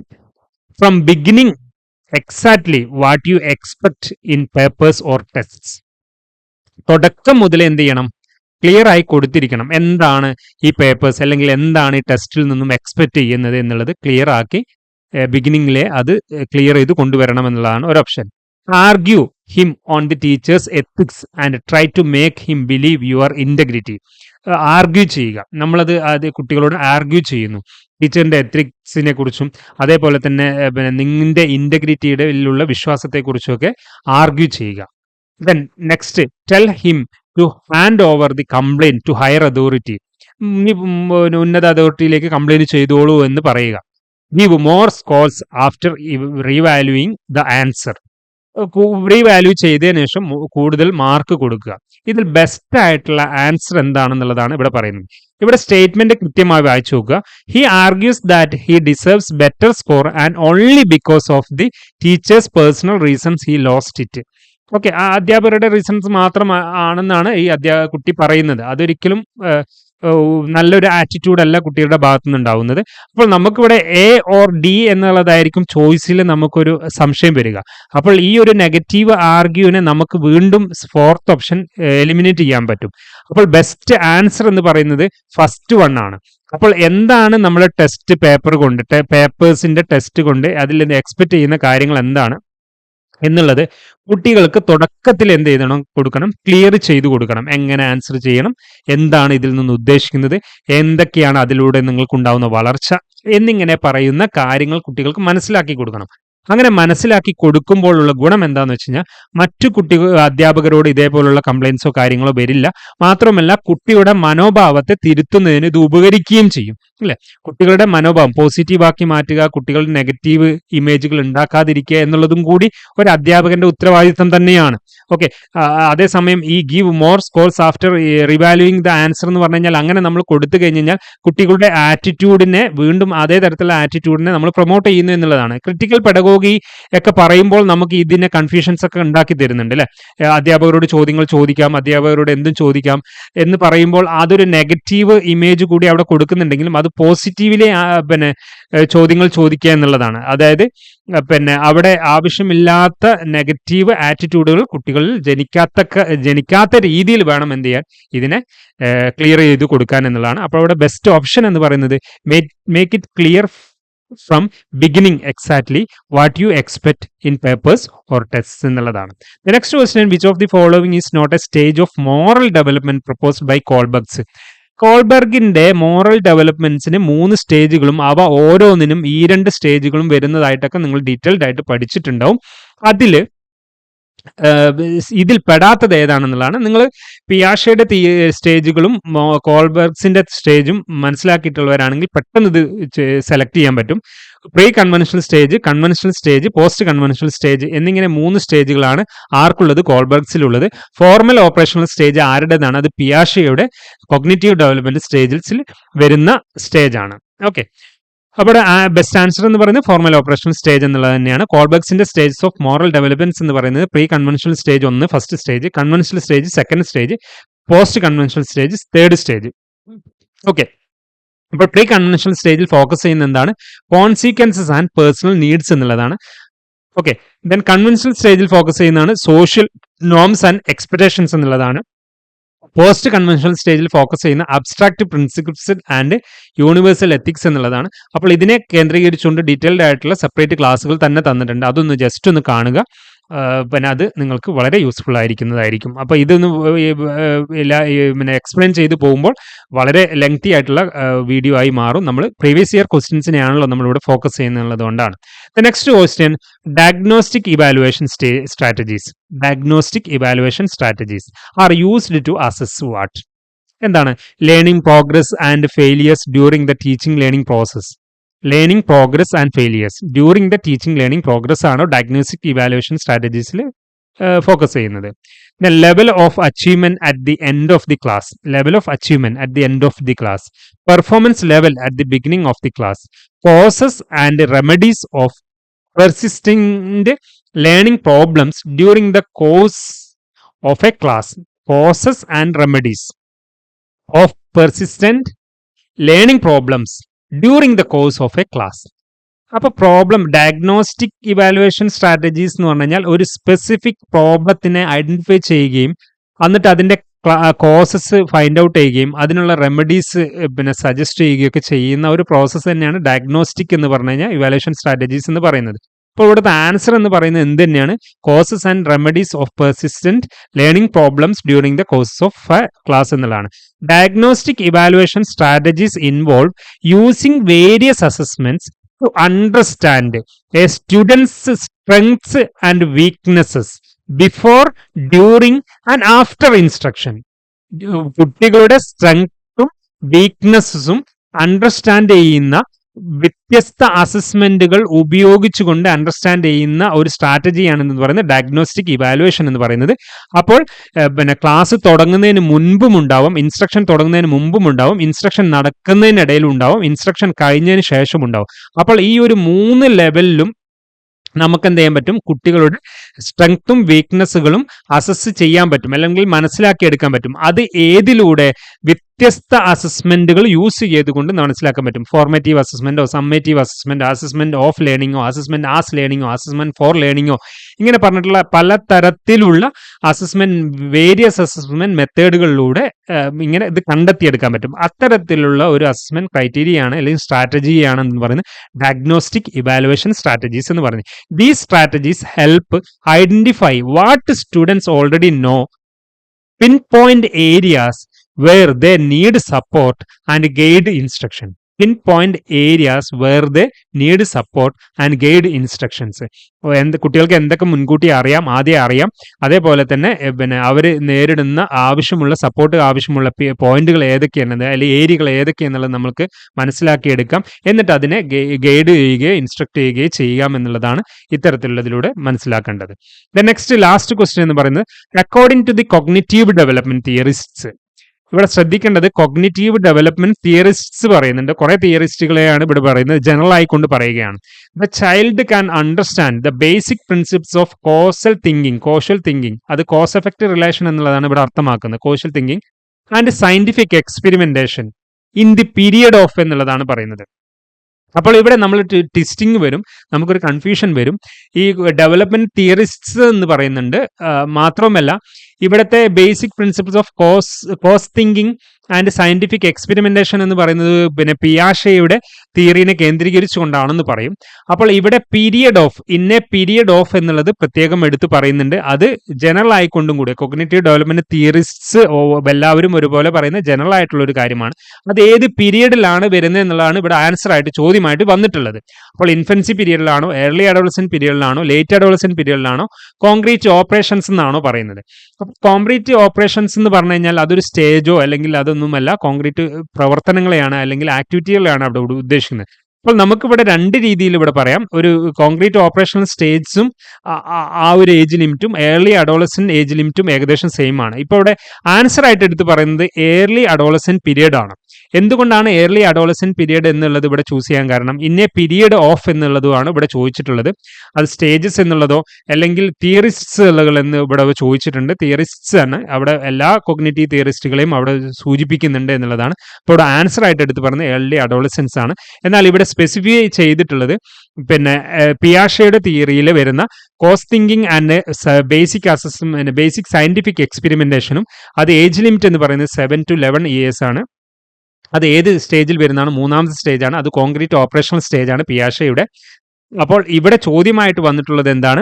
from beginning exactly what you expect in papers or tests. തുടക്കം മുതൽ എന്ത് ചെയ്യണം, ക്ലിയർ ആയി കൊടുത്തിരിക്കണം. എന്താണ് ഈ പേപ്പേഴ്സ് അല്ലെങ്കിൽ എന്താണ് ഈ ടെസ്റ്റിൽ നിന്നും എക്സ്പെക്ട് ചെയ്യുന്നത് എന്നുള്ളത് ക്ലിയർ ആക്കി ബിഗിനിങ്ങിലെ അത് ക്ലിയർ ചെയ്ത് കൊണ്ടുവരണം എന്നുള്ളതാണ് ഒരു option. Argue him on the teachers ethics and try to make him believe your integrity. Argue ചെയ്യുക, നമ്മളത് കുട്ടികളോട് ആർഗ്യൂ ചെയ്യുന്നു ടീച്ചറിന്റെ എത്തിക്സിനെ കുറിച്ചും അതേപോലെ തന്നെ പിന്നെ നിങ്ങളുടെ ഇന്റഗ്രിറ്റിയുടെ ഉള്ള വിശ്വാസത്തെക്കുറിച്ചുമൊക്കെ ആർഗ്യൂ ചെയ്യുക. Then next, tell him to hand over the complaint to higher authority. ഉന്നത അതോറിറ്റിയിലേക്ക് കംപ്ലൈന്റ് ചെയ്തോളൂ എന്ന് പറയുക. Give more scores after revaluing the answer. Revalue ചെയ്തതിനു ശേഷം കൂടുതൽ മാർക്ക് കൊടുക്കുക. ഇതിൽ ബെസ്റ്റ് ആയിട്ടുള്ള ആൻസർ എന്താണെന്നുള്ളതാണ് ഇവിടെ പറയുന്നത്. ഇവിടെ സ്റ്റേറ്റ്മെന്റ് കൃത്യമായി വായിച്ചു നോക്കുക. He argues that he deserves better score and only because of the teachers personal reasons he lost it. Okay, ആ അധ്യാപകരുടെ റീസൺസ് മാത്രം ആണെന്നാണ് ഈ കുട്ടി പറയുന്നത്. അതൊരിക്കലും നല്ലൊരു ആറ്റിറ്റ്യൂഡ് അല്ല കുട്ടിയുടെ ഭാഗത്തു നിന്നുണ്ടാവുന്നത്. അപ്പോൾ നമുക്കിവിടെ എ ഓർ ഡി എന്നുള്ളതായിരിക്കും ചോയ്സിൽ നമുക്കൊരു സംശയം വരിക. അപ്പോൾ ഈ ഒരു നെഗറ്റീവ് ആർഗ്യൂവിനെ നമുക്ക് വീണ്ടും ഫോർത്ത് ഓപ്ഷൻ എലിമിനേറ്റ് ചെയ്യാൻ പറ്റും. അപ്പോൾ ബെസ്റ്റ് ആൻസർ എന്ന് പറയുന്നത് ഫസ്റ്റ് വൺ ആണ്. അപ്പോൾ എന്താണ് നമ്മൾ ടെസ്റ്റ് പേപ്പർ കൊണ്ട് പേപ്പേഴ്സിന്റെ ടെസ്റ്റ് കൊണ്ട് അതിൽ നിന്ന് എക്സ്പെക്ട് ചെയ്യുന്ന കാര്യങ്ങൾ എന്താണ് എന്നുള്ളത് കുട്ടികൾക്ക് തുടക്കത്തിൽ എന്ത് കൊടുക്കണം, ക്ലിയർ ചെയ്തു കൊടുക്കണം. എങ്ങനെ ആൻസർ ചെയ്യണം, എന്താണ് ഇതിൽ നിന്ന് ഉദ്ദേശിക്കുന്നത്, എന്തൊക്കെയാണ് അതിലൂടെ നിങ്ങൾക്കുണ്ടാവുന്ന വളർച്ച എന്നിങ്ങനെ പറയുന്ന കാര്യങ്ങൾ കുട്ടികൾക്ക് മനസ്സിലാക്കി കൊടുക്കണം. അങ്ങനെ മനസ്സിലാക്കി കൊടുക്കുമ്പോഴുള്ള ഗുണം എന്താണെന്ന് വെച്ച് കഴിഞ്ഞാൽ മറ്റു അധ്യാപകരോട് ഇതേപോലുള്ള കംപ്ലൈൻസോ കാര്യങ്ങളോ വരില്ല. മാത്രമല്ല കുട്ടിയുടെ മനോഭാവത്തെ തിരുത്തുന്നതിന് ഇത് ഉപകരിക്കുകയും ചെയ്യും, അല്ലെ? കുട്ടികളുടെ മനോഭാവം പോസിറ്റീവ് ആക്കി മാറ്റുക, കുട്ടികളുടെ നെഗറ്റീവ് ഇമേജുകൾ ഉണ്ടാക്കാതിരിക്കുക എന്നുള്ളതും കൂടി ഒരു അധ്യാപകന്റെ ഉത്തരവാദിത്തം തന്നെയാണ്. ഓക്കെ, അതേസമയം ഈ give more scores after revaluing the answer എന്ന് പറഞ്ഞു കഴിഞ്ഞാൽ അങ്ങനെ നമ്മൾ കൊടുത്തു കഴിഞ്ഞ് കഴിഞ്ഞാൽ കുട്ടികളുടെ ആറ്റിറ്റ്യൂഡിനെ വീണ്ടും അതേ തരത്തിലുള്ള ആറ്റിറ്റ്യൂഡിനെ നമ്മൾ പ്രൊമോട്ട് ചെയ്യുന്നു എന്നുള്ളതാണ്. ക്രിട്ടിക്കൽ പെഡഗോഗി ഒക്കെ പറയുമ്പോൾ നമുക്ക് ഇതിനെ കൺഫ്യൂഷൻസ് ഒക്കെ ഉണ്ടാക്കി തരുന്നുണ്ട്, അല്ലെ? അധ്യാപകരോട് ചോദ്യങ്ങൾ ചോദിക്കാം, അധ്യാപകരോട് എന്തും ചോദിക്കാം എന്ന് പറയുമ്പോൾ അതൊരു നെഗറ്റീവ് ഇമേജ് കൂടി അവിടെ കൊടുക്കുന്നുണ്ടെങ്കിലും അത് പോസിറ്റീവിലെ പിന്നെ ചോദ്യങ്ങൾ ചോദിക്കുക എന്നുള്ളതാണ്. അതായത് പിന്നെ അവിടെ ആവശ്യമില്ലാത്ത നെഗറ്റീവ് ആറ്റിറ്റ്യൂഡുകൾ കുട്ടികളിൽ ജനിക്കാത്ത രീതിയിൽ വേണം എന്ത് ചെയ്യാൻ, ഇതിനെ ക്ലിയർ ചെയ്ത് കൊടുക്കാൻ എന്നുള്ളതാണ്. അപ്പോൾ അവിടെ ബെസ്റ്റ് ഓപ്ഷൻ എന്ന് പറയുന്നത് make it clear from beginning exactly what you expect in papers or test എന്നുള്ളതാണ്. The next question, which of the following is not a stage of moral development proposed by Kohlberg's. കോൾബർഗിന്റെ മോറൽ ഡെവലപ്മെന്റ്സിന് 3 സ്റ്റേജുകളും അവ ഓരോന്നിനും ഈ 2 സ്റ്റേജുകളും വരുന്നതായിട്ടൊക്കെ നിങ്ങൾ ഡീറ്റെയിൽഡ് ആയിട്ട് പഠിച്ചിട്ടുണ്ടാവും. ഇതിൽ പെടാത്തത് ഏതാണെന്നുള്ളതാണ്. നിങ്ങൾ പിയാഷയുടെ സ്റ്റേജുകളും കോൾബർഗ്സിന്റെ സ്റ്റേജും മനസ്സിലാക്കിയിട്ടുള്ളവരാണെങ്കിൽ പെട്ടെന്ന് ഇത് സെലക്ട് ചെയ്യാൻ പറ്റും. Pre conventional stage, conventional stage, post conventional stage എന്നിങ്ങനെ 3 സ്റ്റേജുകളാണ് ആർക്കുള്ളത്, കോൾബർഗ്സിലുള്ളത്. ഫോർമൽ ഓപ്പറേഷണൽ സ്റ്റേജ് ആരുടേതാണ്? അത് പിയാഷയുടെ കോഗ്നിറ്റീവ് ഡെവലപ്മെന്റ് സ്റ്റേജിൽ വരുന്ന സ്റ്റേജാണ്. ഓക്കെ, അവിടെ ബെസ്റ്റ് ആൻസർ എന്ന് പറയുന്നത് ഫോർമൽ ഓപ്പറേഷണൽ സ്റ്റേജ് എന്നുള്ളത് തന്നെയാണ്. കോൾബർഗ്സിന്റെ സ്റ്റേജസ് ഓഫ് മോറൽ ഡെവലപ്മെന്റ്സ് എന്ന് പറയുന്നത് pre conventional stage 1 first stage, conventional stage second stage, post conventional stage third stage. Okay, അപ്പോൾ പ്രീ കൺവെൻഷണൽ സ്റ്റേജിൽ ഫോക്കസ് ചെയ്യുന്ന എന്താണ്? കോൺസിക്വൻസസ് ആൻഡ് പേഴ്സണൽ നീഡ്സ് എന്നുള്ളതാണ്. ഓക്കെ, ദെൻ കൺവെൻഷണൽ സ്റ്റേജിൽ ഫോക്കസ് ചെയ്യുന്നതാണ് സോഷ്യൽ നോംസ് ആൻഡ് എക്സ്പെക്ടേഷൻസ് എന്നുള്ളതാണ്. പോസ്റ്റ് കൺവെൻഷണൽ സ്റ്റേജിൽ ഫോക്കസ് ചെയ്യുന്ന abstract principles and universal ethics എന്നുള്ളതാണ്. അപ്പോൾ ഇതിനെ കേന്ദ്രീകരിച്ചുകൊണ്ട് ഡീറ്റെയിൽഡ് ആയിട്ടുള്ള സെപ്പറേറ്റ് ക്ലാസ്സുകൾ തന്നെ തന്നിട്ടുണ്ട്. അതൊന്ന് ജസ്റ്റ് ഒന്ന് കാണുക, പിന്നെ അത് നിങ്ങൾക്ക് വളരെ യൂസ്ഫുൾ ആയിരിക്കുന്നതായിരിക്കും. അപ്പോൾ ഇതൊന്ന് പിന്നെ എക്സ്പ്ലെയിൻ ചെയ്ത് പോകുമ്പോൾ വളരെ ലെങ്തി ആയിട്ടുള്ള വീഡിയോ ആയി മാറും. നമ്മൾ പ്രീവിയസ് ഇയർ ക്വസ്റ്റ്യൻസിനെയാണല്ലോ നമ്മളിവിടെ ഫോക്കസ് ചെയ്യുന്നത് കൊണ്ടാണ്. The next question, diagnostic evaluation strategies. Diagnostic evaluation strategies are used to assess what? എന്താണ്? Learning progress and failures during the teaching learning process. Learning progress and failures during the teaching learning progress ആണോ ഡയഗ്നോസ്റ്റിക് ഇവാലുവേഷൻ സ്ട്രാറ്റജീസിൽ ഫോക്കസ് ചെയ്യുന്നത്. The level of achievement at the end of the class. Level of achievement at the end of the class. Performance level at the beginning of the class. Causes and remedies of persisting learning problems during the course of a class. Causes and remedies of persistent learning problems during the course of a class. അപ്പോൾ പ്രോബ്ലം ഡയഗ്നോസ്റ്റിക് ഇവാലുവേഷൻ സ്ട്രാറ്റജീസ് എന്ന് പറഞ്ഞു കഴിഞ്ഞാൽ ഒരു സ്പെസിഫിക് പ്രോബ്ലത്തിനെ ഐഡന്റിഫൈ ചെയ്യുകയും എന്നിട്ട് അതിൻ്റെ കോസസ് ഫൈൻഡ് ഔട്ട് ചെയ്യുകയും അതിനുള്ള റെമഡീസ് പിന്നെ സജസ്റ്റ് ചെയ്യുകയൊക്കെ ചെയ്യുന്ന ഒരു പ്രോസസ്സ് തന്നെയാണ് ഡയഗ്നോസ്റ്റിക് എന്ന് പറഞ്ഞു കഴിഞ്ഞാൽ ഇവാലുവേഷൻ സ്ട്രാറ്റജീസ് എന്ന് പറയുന്നത്. അപ്പോൾ ഇവിടുത്തെ ആൻസർ എന്ന് പറയുന്നത് എന്ത് തന്നെയാണ്? Causes and remedies of persistent learning problems during the course of a class എന്നുള്ളതാണ്. Diagnostic evaluation strategies involve using various assessments to understand a student's strengths and weaknesses before, during and after instruction. കുട്ടികളുടെ സ്ട്രെങ്ത്തും വീക്ക്നെസ്സും അണ്ടർസ്റ്റാൻഡ് ചെയ്യുന്ന വ്യത്യസ്ത അസസ്മെന്റുകൾ ഉപയോഗിച്ചുകൊണ്ട് അണ്ടർസ്റ്റാൻഡ് ചെയ്യുന്ന ഒരു സ്ട്രാറ്റജിയാണ് എന്ന് പറയുന്നത് ഡയഗ്നോസ്റ്റിക് ഇവാലുവേഷൻ എന്ന് പറയുന്നത്. അപ്പോൾ പിന്നെ ക്ലാസ് തുടങ്ങുന്നതിന് മുൻപും ഉണ്ടാവും, ഇൻസ്ട്രക്ഷൻ തുടങ്ങുന്നതിന് മുമ്പും ഉണ്ടാവും, ഇൻസ്ട്രക്ഷൻ നടക്കുന്നതിനിടയിലും ഉണ്ടാവും, ഇൻസ്ട്രക്ഷൻ കഴിഞ്ഞതിന് ശേഷം ഉണ്ടാവും. അപ്പോൾ ഈ ഒരു 3 ലെവലിലും നമുക്ക് എന്ത് ചെയ്യാൻ പറ്റും? കുട്ടികളുടെ സ്ട്രെങ്ത്തും വീക്ക്നെസ്സുകളും അസസ് ചെയ്യാൻ പറ്റും, അല്ലെങ്കിൽ മനസ്സിലാക്കിയെടുക്കാൻ പറ്റും. അത് ഏതിലൂടെ? വ്യത്യസ്ത അസസ്മെന്റുകൾ യൂസ് ചെയ്തുകൊണ്ട് മനസ്സിലാക്കാൻ പറ്റും. ഫോർമേറ്റീവ് അസസ്മെന്റോ, സമ്മേറ്റീവ് അസസ്മെന്റ്, അസസ്മെന്റ് ഓഫ് ലേണിംഗോ, അസസ്മെന്റ് ആസ് ലേണിംഗോ, അസസ്മെന്റ് ഫോർ ലേണിംഗോ, ഇങ്ങനെ പറഞ്ഞിട്ടുള്ള പലതരത്തിലുള്ള അസസ്മെന്റ്, വേരിയസ് അസസ്മെന്റ് മെത്തേഡുകളിലൂടെ ഇങ്ങനെ ഇത് കണ്ടെത്തിയെടുക്കാൻ പറ്റും. അത്തരത്തിലുള്ള ഒരു അസസ്മെന്റ് ക്രൈറ്റീരിയയാണ് അല്ലെങ്കിൽ സ്ട്രാറ്റജിയാണ് എന്ന് പറയുന്നത് ഡയഗ്നോസ്റ്റിക് ഇവാലുവേഷൻ സ്ട്രാറ്റജീസ് എന്ന് പറയുന്നത്. These strategies help identify what students already know, pinpoint areas where they need support, and guide instruction. Pinpoint areas where they need support and guide instructions. കുട്ടികൾക്ക് എന്തൊക്കെ മുൻകൂട്ടി അറിയാം, ആദ്യം അറിയാം, അതേപോലെ തന്നെ പിന്നെ അവർ നേരിടുന്ന ആവശ്യമുള്ള സപ്പോർട്ട് ആവശ്യമുള്ള പോയിന്റുകൾ ഏതൊക്കെയാണ്, അല്ലെങ്കിൽ ഏരിയകൾ ഏതൊക്കെയാണെന്നുള്ളത് നമുക്ക് മനസ്സിലാക്കിയെടുക്കാം. എന്നിട്ട് അതിനെ ഗൈഡ് ചെയ്യുകയോ ഇൻസ്ട്രക്ട് ചെയ്യുകയോ ചെയ്യാം എന്നുള്ളതാണ് ഇത്തരത്തിലുള്ളതിലൂടെ മനസ്സിലാക്കേണ്ടത്. നെക്സ്റ്റ് ലാസ്റ്റ് ക്വസ്റ്റ്യൻ എന്ന് പറയുന്നത് according to the cognitive development theorists. ഇവിടെ ശ്രദ്ധിക്കേണ്ടത് കോഗ്നിറ്റീവ് ഡെവലപ്മെന്റ് തിയറിസ്റ്റ്സ് പറയുന്നുണ്ട്. കുറെ തിയറിസ്റ്റുകളെയാണ് ഇവിടെ പറയുന്നത്, ജനറൽ ആയിക്കൊണ്ട് പറയുകയാണ്. The child can understand the basic principles of causal thinking, അത് കോസ് എഫക്റ്റ് റിലേഷൻ എന്നുള്ളതാണ് ഇവിടെ അർത്ഥമാക്കുന്നത്. Causal thinking and scientific experimentation in the period of എന്നുള്ളതാണ് പറയുന്നത്. അപ്പോൾ ഇവിടെ നമ്മൾ ട്വിസ്റ്റിംഗ് വരും, നമുക്കൊരു കൺഫ്യൂഷൻ വരും. ഈ ഡെവലപ്മെന്റ് തിയറിസ്റ്റ്സ് എന്ന് പറയുന്നുണ്ട്. മാത്രമല്ല ഇവിടുത്തെ basic principles of cause thinking and scientific experimentation എന്ന് പറയുന്നത് പിന്നെ പിയാഷെയുടെ തിയറിനെ കേന്ദ്രീകരിച്ചുകൊണ്ടാണെന്ന് പറയും. അപ്പോൾ ഇവിടെ പീരിയഡ് ഓഫ് എന്നുള്ളത് പ്രത്യേകം എടുത്ത് പറയുന്നുണ്ട്. അത് ജനറൽ ആയിക്കൊണ്ടും കൂടെ കോഗ്നിറ്റീവ് ഡെവലപ്മെന്റ് തിയറിസ്റ്റ്സ് എല്ലാവരും ഒരുപോലെ പറയുന്ന ജനറൽ ആയിട്ടുള്ള ഒരു കാര്യമാണ്. അത് ഏത് പീരിയഡിലാണ് വരുന്നത് എന്നുള്ളതാണ് ഇവിടെ ആൻസർ ആയിട്ട് ചോദ്യമായിട്ട് വന്നിട്ടുള്ളത്. അപ്പോൾ ഇൻഫൻസി പീരിയഡിലാണോ, ഏർലി അഡോളസെന്റ് പീരിയഡിലാണോ, ലേറ്റ് അഡോളസെന്റ് പീരിയഡിലാണോ, കോൺക്രീറ്റ് ഓപ്പറേഷൻസ് എന്നാണോ പറയുന്നത്. അപ്പോൾ കോൺക്രീറ്റ് ഓപ്പറേഷൻസ് എന്ന് പറഞ്ഞു കഴിഞ്ഞാൽ അതൊരു സ്റ്റേജോ അല്ലെങ്കിൽ അതൊന്നുമല്ല, കോൺക്രീറ്റ് പ്രവർത്തനങ്ങളെയാണ് അല്ലെങ്കിൽ ആക്ടിവിറ്റികളെയാണ് അവിടെ ഉദ്ദേശിക്കുന്നത്. അപ്പോൾ നമുക്കിവിടെ 2 രീതിയിൽ ഇവിടെ പറയാം. ഒരു കോൺക്രീറ്റ് ഓപ്പറേഷണൽ സ്റ്റേജസും ആ ഒരു ഏജ് ലിമിറ്റും ഏർലി അഡോളസെന്റ് ഏജ് ലിമിറ്റും ഏകദേശം സെയിം ആണ്. ഇപ്പോൾ ഇവിടെ ആൻസർ ആയിട്ട് എടുത്ത് പറയുന്നത് ഏർലി അഡോളസെന്റ് പീരിയഡ് ആണ്. എന്തുകൊണ്ടാണ് ഏർലി അഡോളസെന്റ് പീരിയഡ് എന്നുള്ളത് ഇവിടെ ചൂസ് ചെയ്യാൻ കാരണം? ഇന്നെ പീരിയഡ് ഓഫ് എന്നുള്ളതുമാണ് ഇവിടെ ചോദിച്ചിട്ടുള്ളത്. അത് സ്റ്റേജസ് എന്നുള്ളതോ അല്ലെങ്കിൽ തിയറിസ്റ്റ്സുകൾ എന്ന് ഇവിടെ ചോദിച്ചിട്ടുണ്ട്. തിയറിസ്റ്റ്സ് ആണ് അവിടെ എല്ലാ കോഗ്നിറ്റീവ് തിയറിസ്റ്റുകളെയും അവിടെ സൂചിപ്പിക്കുന്നുണ്ട് എന്നുള്ളതാണ്. അപ്പോൾ ഇവിടെ ആൻസർ ആയിട്ട് എടുത്ത് പറയുന്നത് ഏർലി അഡോളസെൻസ് ആണ്. എന്നാൽ ഇവിടെ സ്പെസിഫൈ ചെയ്തിട്ടുള്ളത് പിന്നെ പിയാഷെയുടെ തിയറിയിൽ വരുന്ന cause thinking and basic scientific എക്സ്പെരിമെന്റേഷനും അത് ഏജ് ലിമിറ്റ് എന്ന് പറയുന്നത് 7 to 11 years ആണ്. അത് ഏത് സ്റ്റേജിൽ വരുന്നതാണ്? 3ാമത്തെ സ്റ്റേജാണ്. അത് കോൺക്രീറ്റ് ഓപ്പറേഷണൽ സ്റ്റേജാണ് പിയാഷെയുടെ. അപ്പോൾ ഇവിടെ ചോദ്യമായിട്ട് വന്നിട്ടുള്ളത് എന്താണ്?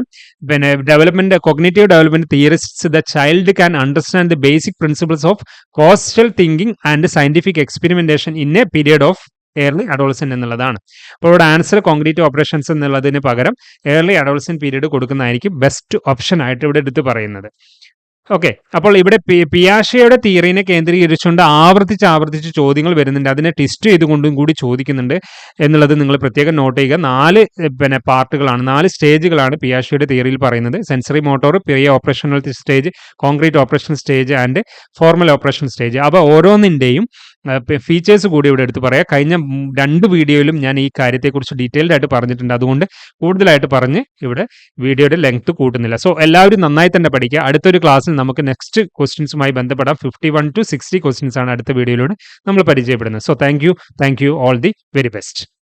പിന്നെ cognitive development theorists the child can understand the basic principles of causal thinking and scientific experimentation in a period of early adolescent എന്നുള്ളതാണ്. അപ്പോൾ ഇവിടെ ആൻസർ കോൺക്രീറ്റ് ഓപ്പറേഷൻസ് എന്നുള്ളതിന് പകരം ഏർലി അഡോളസെന്റ് പീരീഡ് കൊടുക്കുന്നതായിരിക്കും ബെസ്റ്റ് ഓപ്ഷൻ ആയിട്ട് ഇവിടെ എടുത്ത് പറയുന്നത്. ഓക്കെ, അപ്പോൾ ഇവിടെ പിയാഷെയുടെ തിയറിനെ കേന്ദ്രീകരിച്ചുകൊണ്ട് ആവർത്തിച്ച് ചോദ്യങ്ങൾ വരുന്നുണ്ട്. അതിനെ ടെസ്റ്റ് ചെയ്തുകൊണ്ടും കൂടി ചോദിക്കുന്നുണ്ട് എന്നുള്ളത് നിങ്ങൾ പ്രത്യേകം നോട്ട് ചെയ്യുക. 4 പാർട്ടുകളാണ്, 4 സ്റ്റേജുകളാണ് പിയാഷെയുടെ തിയറിയിൽ പറയുന്നത്. Sensory motor, pre operational stage, concrete operational stage and formal operational stage. അവ ഓരോന്നിൻ്റെയും ഫീച്ചേഴ്സ് കൂടി ഇവിടെ എടുത്ത് പറയാം. കഴിഞ്ഞ 2 വീഡിയോയിലും ഞാൻ ഈ കാര്യത്തെക്കുറിച്ച് ഡീറ്റെയിൽഡ് ആയിട്ട് പറഞ്ഞിട്ടുണ്ട്. അതുകൊണ്ട് കൂടുതലായിട്ട് പറഞ്ഞ് ഇവിടെ വീഡിയോയുടെ ലെങ്ത് കൂട്ടുന്നില്ല. സോ എല്ലാവരും നന്നായി തന്നെ പഠിക്കുക. അടുത്തൊരു ക്ലാസ്സിൽ നമുക്ക് നെക്സ്റ്റ് ക്വസ്റ്റ്യൻസുമായി ബന്ധപ്പെടാം. 51 to 60 ക്വസ്റ്റ്യൻസ് ആണ് അടുത്ത വീഡിയോയിലൂടെ നമ്മൾ പരിചയപ്പെടുന്നത്. So thank you all the very best.